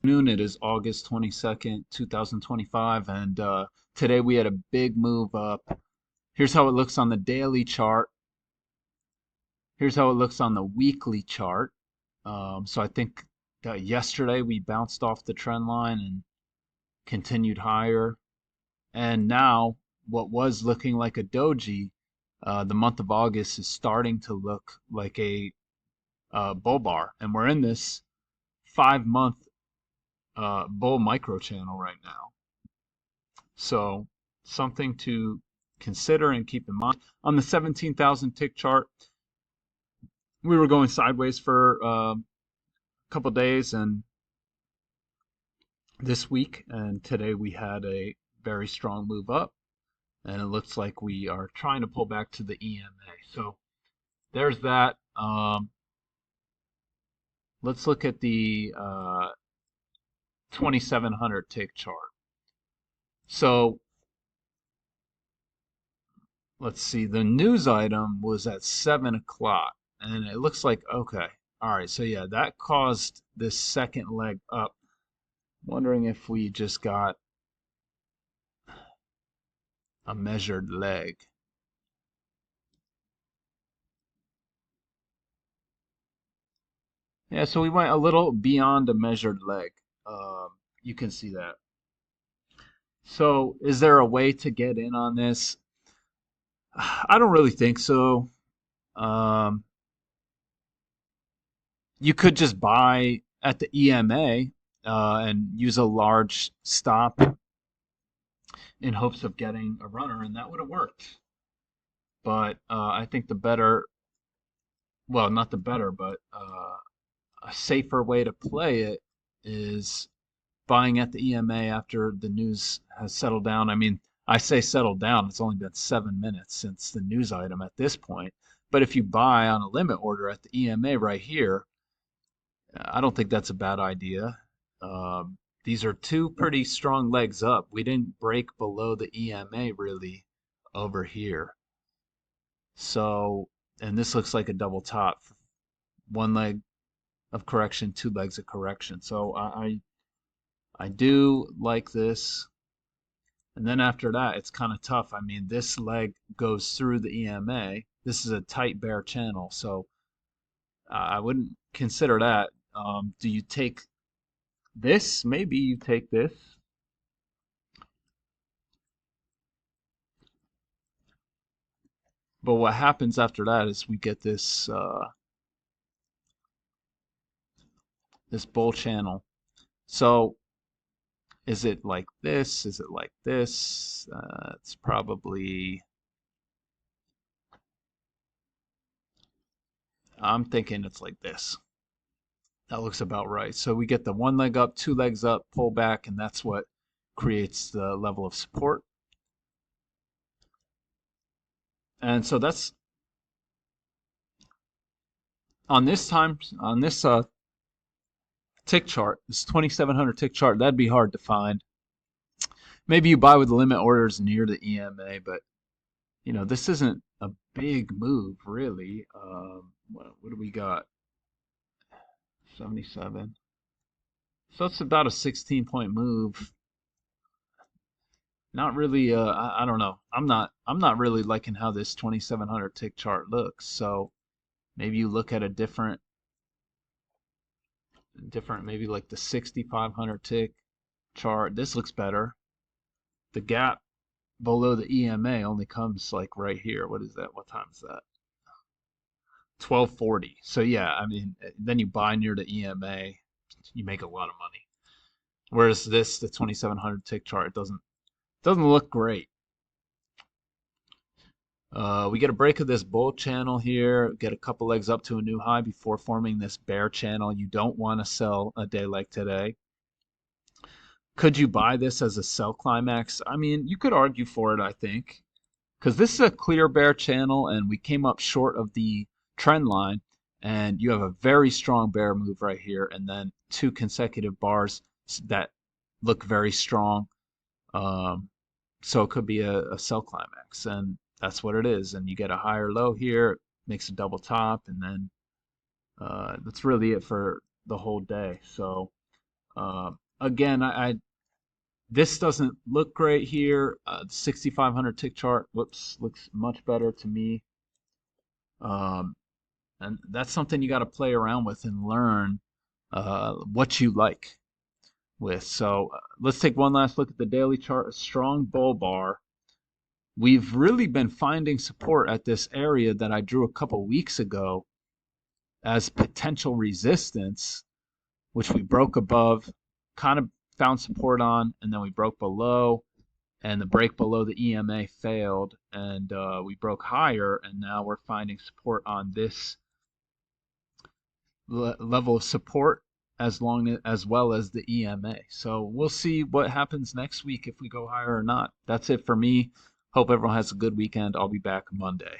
Noon. It is August 22nd, 2025, and today we had a big move up. Here's how it looks on the daily chart. Here's how it looks on the weekly chart. So I think that yesterday we bounced off the trend line and continued higher. And now, what was looking like a doji, the month of August is starting to look like a bull bar. And we're in this 5 month bull micro channel right now. So something to consider and keep in mind. On the 17,000 tick chart, we were going sideways for a couple days and this week, and today we had a very strong move up, and it looks like we are trying to pull back to the EMA. So there's that. Let's look at the 2700 tick chart. So let's see, the news item was at 7 o'clock, and it looks like, okay, all right, so yeah, that caused this second leg up. Wondering if we just got a measured leg. Yeah, so we went a little beyond a measured leg. You can see that. So is there a way to get in on this? I don't really think so. Um, you could just buy at the EMA and use a large stop in hopes of getting a runner, and that would have worked. But I think the better, well, not the better, but a safer way to play it is buying at the EMA after the news has settled down. I mean, I say settled down, it's only been 7 minutes since the news item at this point. But if you buy on a limit order at the EMA right here, I don't think that's a bad idea. These are two pretty strong legs up. We didn't break below the EMA really over here. So, and this looks like a double top. One leg of correction, two legs of correction. So I do like this. And then after that, it's kind of tough. I mean, this leg goes through the EMA. This is a tight bear channel, so I wouldn't consider that. Do you take this? Maybe you take this. But what happens after that is we get this bull channel. So is it like this? Is it like this? It's probably. I'm thinking it's like this. That looks about right. So we get the one leg up, two legs up, pull back, and that's what creates the level of support. And so that's on this tick chart, this 2700 tick chart, that'd be hard to find. Maybe you buy with limit orders near the EMA, but this isn't a big move really. What do we got? 77. So it's about a 16-point move. Not really. I don't know. I'm not really liking how this 2700 tick chart looks. So maybe you look at a different, maybe like the 6500 tick chart. This looks better. The gap below the EMA only comes like right here. What is that? What time is that? 12:40. So yeah, I mean, then you buy near the EMA, you make a lot of money. Whereas this, the 2700 tick chart, it doesn't look great. We get a break of this bull channel here, get a couple legs up to a new high before forming this bear channel. You don't want to sell a day like today. Could you buy this as a sell climax? I mean, you could argue for it, I think, because this is a clear bear channel and we came up short of the trend line, and you have a very strong bear move right here, and then two consecutive bars that look very strong. Um, so it could be a sell climax, and that's what it is. And you get a higher low here, makes a double top, and then that's really it for the whole day. So Again, I this doesn't look great here. 6,500 tick chart, whoops, looks much better to me. Um, and that's something you got to play around with and learn what you like with. So let's take one last look at the daily chart. A strong bull bar. We've really been finding support at this area that I drew a couple weeks ago as potential resistance, which we broke above, kind of found support on, and then we broke below, and the break below the EMA failed, and we broke higher, and now we're finding support on this level of support as well as the EMA. So we'll see what happens next week if we go higher or not. That's it for me. Hope everyone has a good weekend. I'll be back Monday.